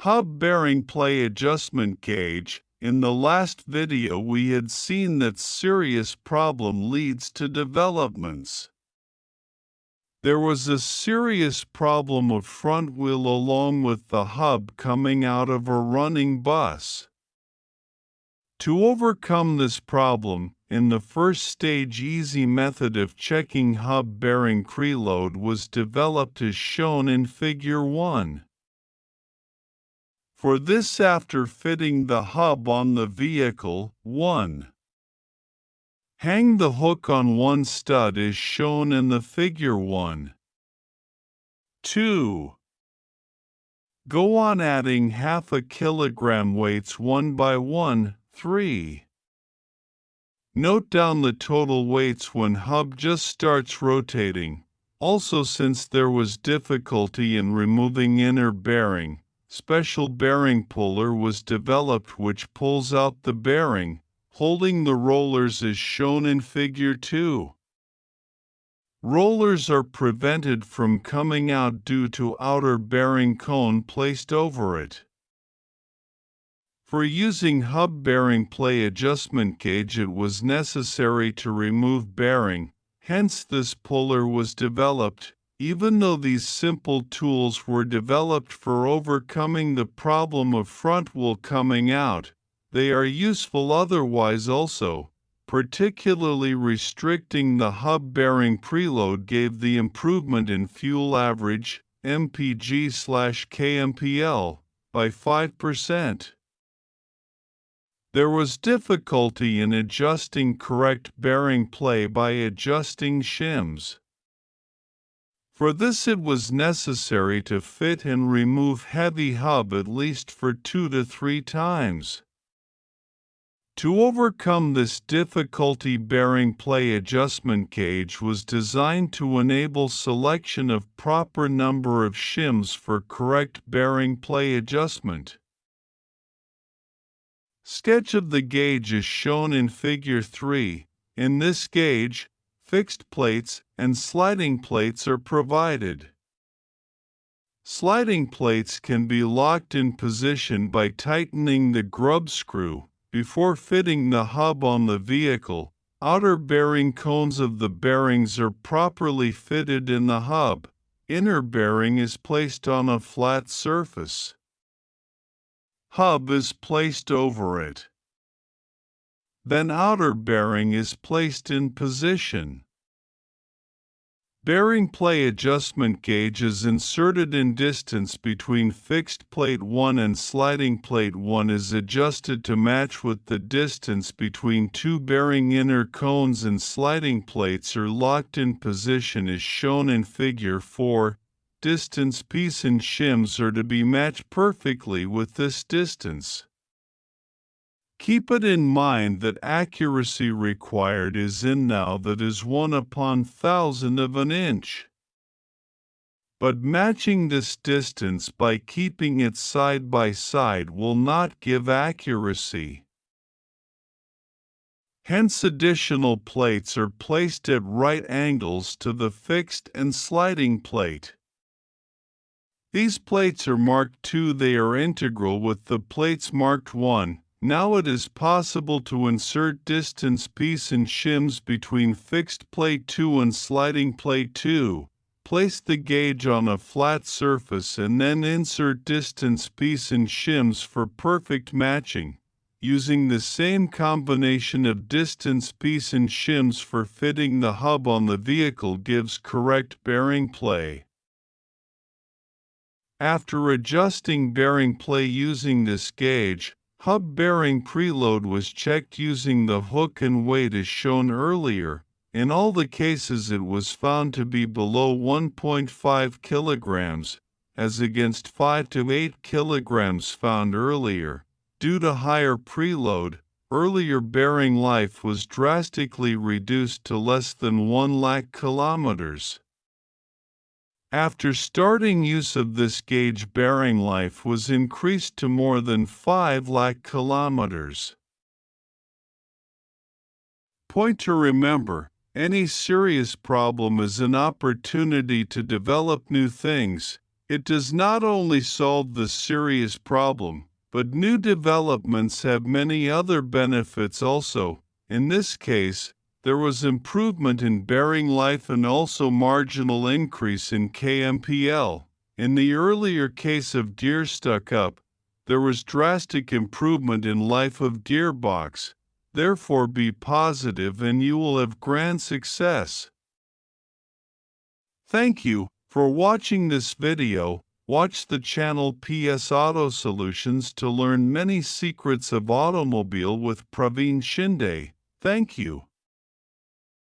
Hub bearing play adjustment gauge. In the last video we had seen that serious problem leads to developments. There was a serious problem of front wheel along with the hub coming out of a running bus. To overcome this problem, in the first stage easy method of checking hub bearing preload was developed as shown in Figure 1. For this, after fitting the hub on the vehicle, 1. Hang the hook on one stud as shown in the Figure 1. 2. Go on adding half a kilogram weights one by one. 3. Note down the total weights when hub just starts rotating. Also, since there was difficulty in removing inner bearing, special bearing puller was developed which pulls out the bearing, holding the rollers as shown in Figure 2. Rollers are prevented from coming out due to outer bearing cone placed over it. For using hub bearing play adjustment gauge it was necessary to remove bearing, hence this puller was developed. Even though these simple tools were developed for overcoming the problem of front wheel coming out, they are useful otherwise also. Particularly restricting the hub bearing preload gave the improvement in fuel average, MPG/KMPL, by 5%. There was difficulty in adjusting correct bearing play by adjusting shims. For this it was necessary to fit and remove heavy hub at least for 2 to 3 times. To overcome this difficulty, bearing play adjustment gauge was designed to enable selection of proper number of shims for correct bearing play adjustment. Sketch of the gauge is shown in Figure 3. In this gauge, fixed plates and sliding plates are provided. Sliding plates can be locked in position by tightening the grub screw. Before fitting the hub on the vehicle, outer bearing cones of the bearings are properly fitted in the hub. Inner bearing is placed on a flat surface. Hub is placed over it. Then outer bearing is placed in position. Bearing play adjustment gauge is inserted in distance between fixed plate 1 and sliding plate 1 is adjusted to match with the distance between two bearing inner cones and sliding plates are locked in position as shown in Figure 4. Distance piece and shims are to be matched perfectly with this distance. Keep it in mind that accuracy required is in now that is 1/1000 of an inch. But matching this distance by keeping it side by side will not give accuracy. Hence additional plates are placed at right angles to the fixed and sliding plate. These plates are marked 2. They are integral with the plates marked 1. Now it is possible to insert distance piece and shims between fixed plate 2 and sliding plate 2. Place the gauge on a flat surface and then insert distance piece and shims for perfect matching. Using the same combination of distance piece and shims for fitting the hub on the vehicle gives correct bearing play. After adjusting bearing play using this gauge, hub bearing preload was checked using the hook and weight as shown earlier. In all the cases it was found to be below 1.5 kilograms, as against 5 to 8 kilograms found earlier. Due to higher preload, earlier bearing life was drastically reduced to less than 1 lakh kilometers. After starting use of this gauge, bearing life was increased to more than 5 lakh kilometers. Point to remember, any serious problem is an opportunity to develop new things. It does not only solve the serious problem, but new developments have many other benefits also. In this case, there was improvement in bearing life and also marginal increase in KMPL. In the earlier case of deer stuck up, there was drastic improvement in life of deer box. Therefore be positive and you will have grand success. Thank you for watching this video. Watch the channel PS Auto Solutions to learn many secrets of automobile with Praveen Shinde. Thank you.